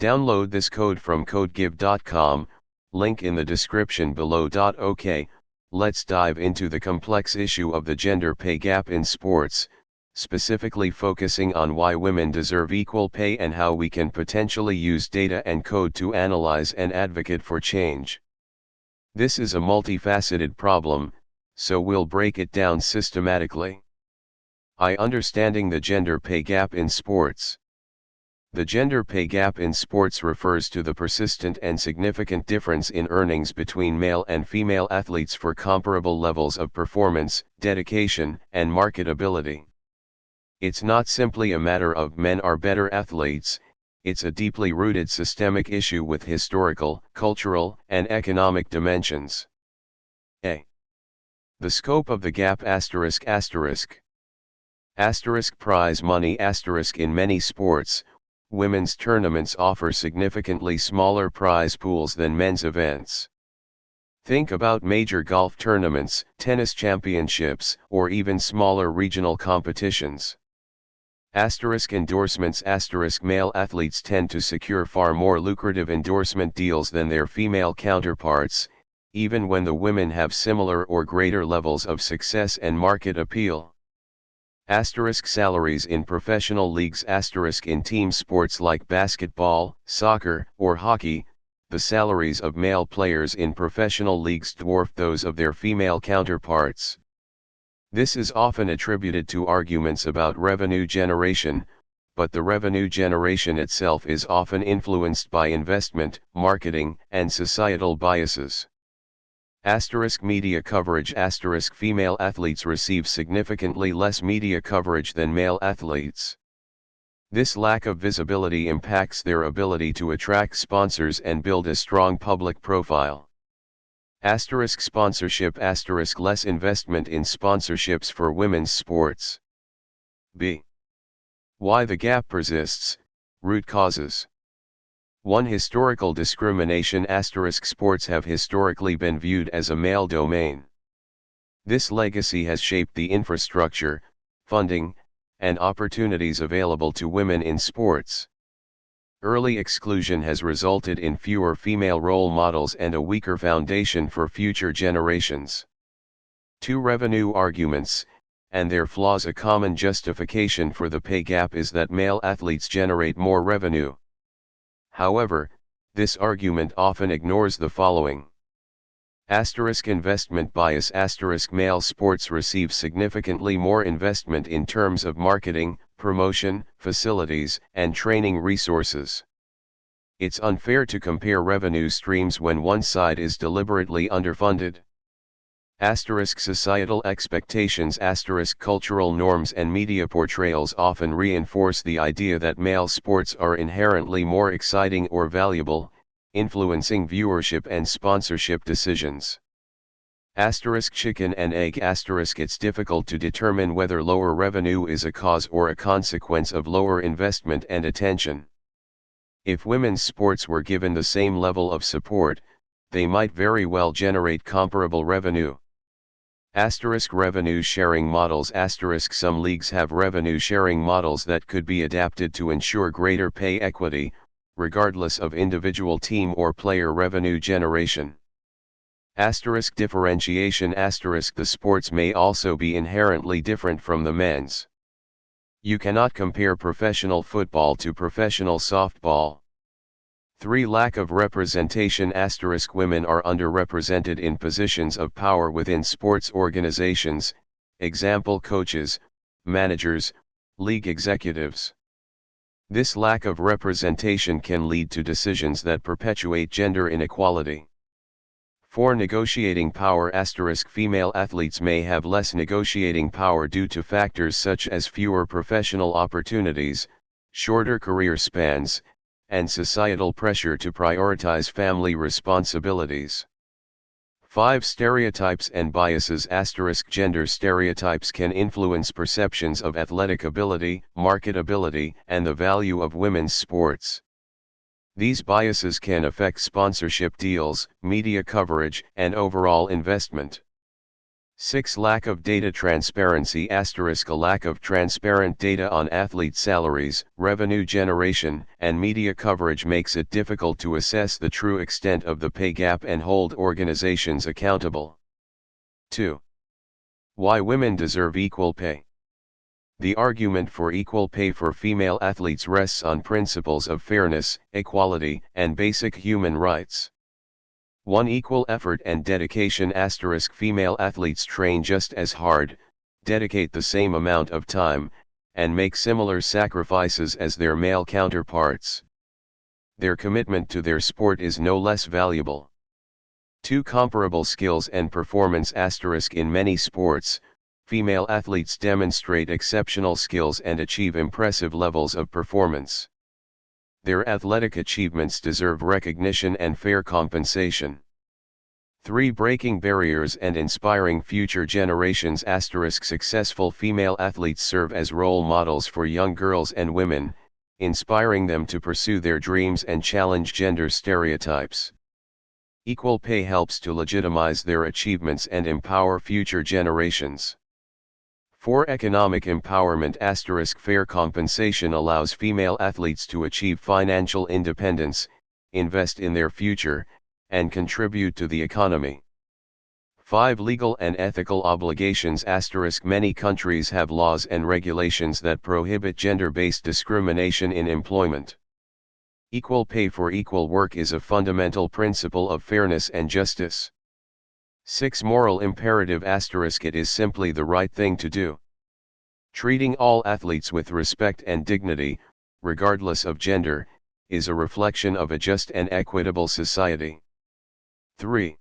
Download this code from codegive.com, link in the description below. OK, let's dive into the complex issue of the gender pay gap in sports, specifically focusing on why women deserve equal pay and how we can potentially use data and code to analyze and advocate for change. This is a multifaceted problem, so we'll break it down systematically. Understanding the gender pay gap in sports. The gender pay gap in sports refers to the persistent and significant difference in earnings between male and female athletes for comparable levels of performance, dedication, and marketability. It's not simply a matter of men are better athletes, it's a deeply rooted systemic issue with historical, cultural, and economic dimensions. A. The scope of the gap ****. Prize money ***. In many sports, women's tournaments offer significantly smaller prize pools than men's events. Think about major golf tournaments, tennis championships, or even smaller regional competitions. Endorsements Male athletes tend to secure far more lucrative endorsement deals than their female counterparts, even when the women have similar or greater levels of success and market appeal. Salaries in professional leagues In team sports like basketball, soccer, or hockey, the salaries of male players in professional leagues dwarf those of their female counterparts. This is often attributed to arguments about revenue generation, but the revenue generation itself is often influenced by investment, marketing, and societal biases. Media coverage Female athletes receive significantly less media coverage than male athletes. This lack of visibility impacts their ability to attract sponsors and build a strong public profile. Sponsorship Less investment in sponsorships for women's sports. B. Why the gap persists, root causes. 1. Historical discrimination Sports have historically been viewed as a male domain. This legacy has shaped the infrastructure, funding, and opportunities available to women in sports. Early exclusion has resulted in fewer female role models and a weaker foundation for future generations. 2. Revenue arguments, and their flaws. A common justification for the pay gap is that male athletes generate more revenue. However, this argument often ignores the following. Investment bias Male sports receive significantly more investment in terms of marketing, promotion, facilities, and training resources. It's unfair to compare revenue streams when one side is deliberately underfunded. Societal expectations Cultural norms and media portrayals often reinforce the idea that male sports are inherently more exciting or valuable, influencing viewership and sponsorship decisions. Chicken and egg It's difficult to determine whether lower revenue is a cause or a consequence of lower investment and attention. If women's sports were given the same level of support, they might very well generate comparable revenue. Revenue sharing models Some leagues have revenue sharing models that could be adapted to ensure greater pay equity, regardless of individual team or player revenue generation. Differentiation The sports may also be inherently different from the men's. You cannot compare professional football to professional softball. 3. Lack of representation Women are underrepresented in positions of power within sports organizations, example coaches, managers, league executives. This lack of representation can lead to decisions that perpetuate gender inequality. 4. Negotiating power Female athletes may have less negotiating power due to factors such as fewer professional opportunities, shorter career spans, and societal pressure to prioritize family responsibilities. 5. Stereotypes and biases Gender stereotypes can influence perceptions of athletic ability, marketability, and the value of women's sports. These biases can affect sponsorship deals, media coverage, and overall investment. 6. Lack of data transparency *. A lack of transparent data on athlete salaries, revenue generation, and media coverage makes it difficult to assess the true extent of the pay gap and hold organizations accountable. 2. Why women deserve equal pay. The argument for equal pay for female athletes rests on principles of fairness, equality, and basic human rights. 1. Equal effort and dedication *. Female athletes train just as hard, dedicate the same amount of time, and make similar sacrifices as their male counterparts. Their commitment to their sport is no less valuable. 2. Comparable skills and performance *. In many sports, female athletes demonstrate exceptional skills and achieve impressive levels of performance. Their athletic achievements deserve recognition and fair compensation. 3. Breaking barriers and inspiring future generations *. Successful female athletes serve as role models for young girls and women, inspiring them to pursue their dreams and challenge gender stereotypes. Equal pay helps to legitimize their achievements and empower future generations. 4. Economic empowerment *. Fair compensation allows female athletes to achieve financial independence, invest in their future, and contribute to the economy. 5. Legal and ethical obligations *. Many countries have laws and regulations that prohibit gender-based discrimination in employment. Equal pay for equal work is a fundamental principle of fairness and justice. 6. Moral imperative *. It is simply the right thing to do. Treating all athletes with respect and dignity, regardless of gender, is a reflection of a just and equitable society. 3.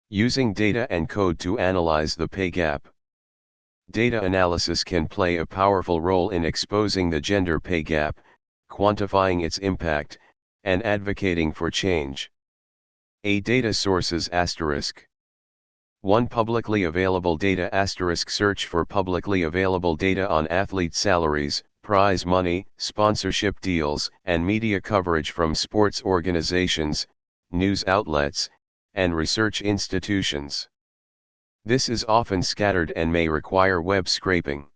Using data and code to analyze the pay gap. Data analysis can play a powerful role in exposing the gender pay gap, quantifying its impact, and advocating for change. A. Data sources *. 1. Publicly available data *. Search for publicly available data on athlete salaries, prize money, sponsorship deals, and media coverage from sports organizations, news outlets, and research institutions. This is often scattered and may require web scraping.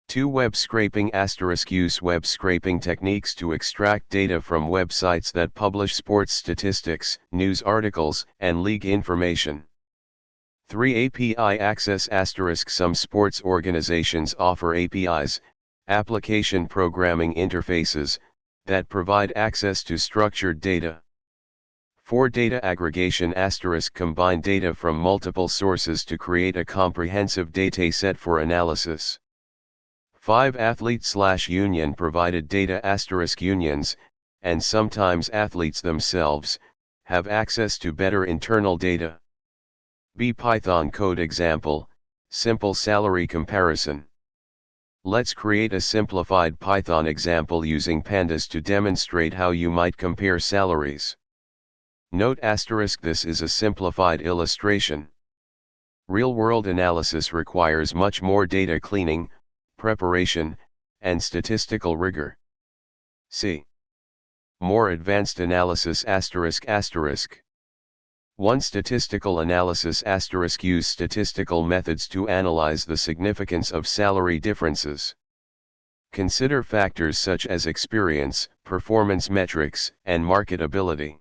2. Web scraping *. Use web scraping techniques to extract data from websites that publish sports statistics, news articles, and league information. 3. API access *. Some sports organizations offer APIs, application programming interfaces, that provide access to structured data. 4. Data aggregation *. Combine data from multiple sources to create a comprehensive dataset for analysis. 5. Athlete/union provided data *. Unions, and sometimes athletes themselves, have access to better internal data. B. Python code example, simple salary comparison. Let's create a simplified Python example using pandas to demonstrate how you might compare salaries. Note *. This is a simplified illustration. Real-world analysis requires much more data cleaning, preparation, and statistical rigor. C. More advanced analysis ***. 1. Statistical analysis ** Use statistical methods to analyze the significance of salary differences. Consider factors such as experience, performance metrics, and marketability.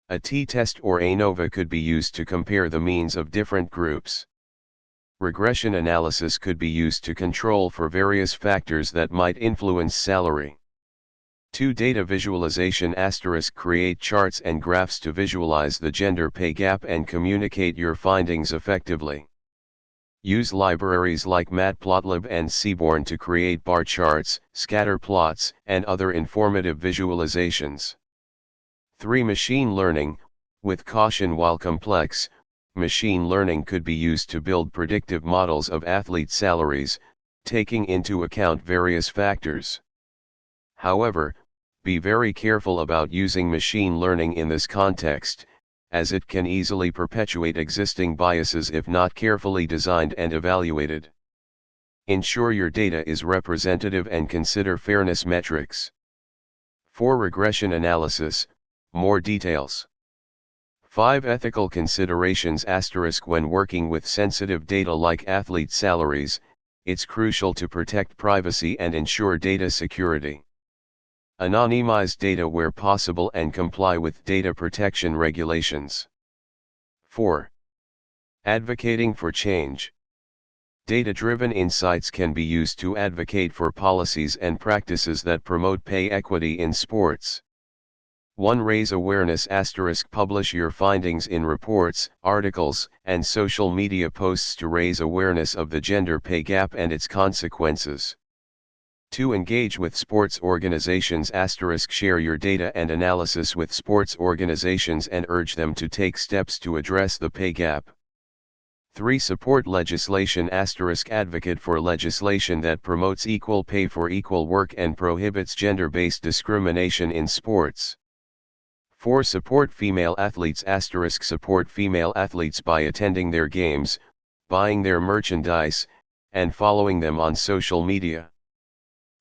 A t-test or ANOVA could be used to compare the means of different groups. Regression analysis could be used to control for various factors that might influence salary. 2. Data visualization ** Create charts and graphs to visualize the gender pay gap and communicate your findings effectively. Use libraries like Matplotlib and Seaborn to create bar charts, scatter plots, and other informative visualizations. 3. Machine learning, with caution while complex, machine learning could be used to build predictive models of athlete salaries, taking into account various factors. However, be very careful about using machine learning in this context, as it can easily perpetuate existing biases if not carefully designed and evaluated. Ensure your data is representative and consider fairness metrics. 4. Regression analysis, more details. 5 Ethical considerations * when working with sensitive data like athlete salaries, it's crucial to protect privacy and ensure data security. Anonymize data where possible and comply with data protection regulations. 4. Advocating for change. Data-driven insights can be used to advocate for policies and practices that promote pay equity in sports. 1. Raise awareness * publish your findings in reports, articles, and social media posts to raise awareness of the gender pay gap and its consequences. 2. Engage with sports organizations * share your data and analysis with sports organizations and urge them to take steps to address the pay gap. 3. Support legislation * advocate for legislation that promotes equal pay for equal work and prohibits gender-based discrimination in sports. 4. Support female athletes * support female athletes by attending their games, buying their merchandise, and following them on social media.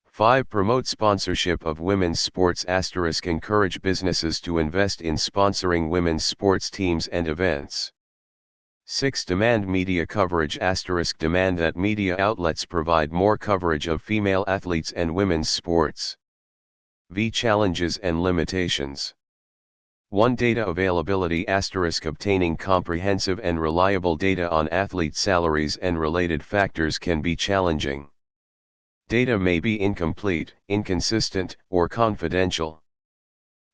5. Promote sponsorship of women's sports * encourage businesses to invest in sponsoring women's sports teams and events. 6. Demand media coverage * demand that media outlets provide more coverage of female athletes and women's sports. V. Challenges and limitations. 1. Data availability * obtaining comprehensive and reliable data on athlete salaries and related factors can be challenging. Data may be incomplete, inconsistent, or confidential.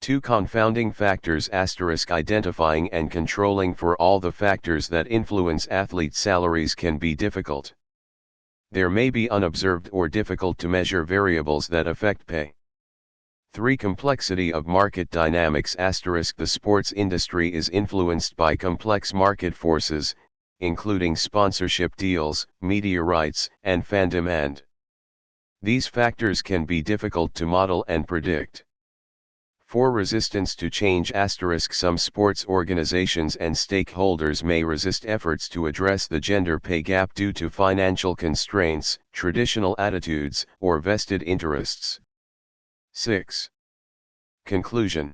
2. Confounding factors * identifying and controlling for all the factors that influence athlete salaries can be difficult. There may be unobserved or difficult to measure variables that affect pay. 3. Complexity of market dynamics * the sports industry is influenced by complex market forces, including sponsorship deals, media rights, and fan demand. These factors can be difficult to model and predict. 4. Resistance to change * some sports organizations and stakeholders may resist efforts to address the gender pay gap due to financial constraints, traditional attitudes, or vested interests. 6. Conclusion.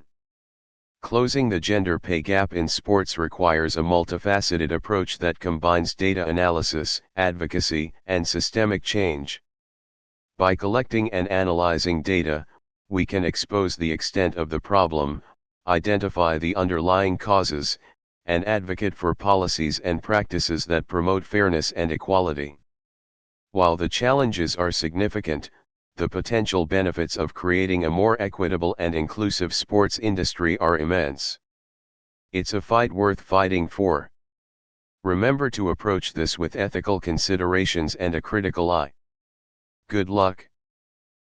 Closing the gender pay gap in sports requires a multifaceted approach that combines data analysis, advocacy, and systemic change. By collecting and analyzing data, we can expose the extent of the problem, identify the underlying causes, and advocate for policies and practices that promote fairness and equality. While the challenges are significant, the potential benefits of creating a more equitable and inclusive sports industry are immense. It's a fight worth fighting for. Remember to approach this with ethical considerations and a critical eye. Good luck.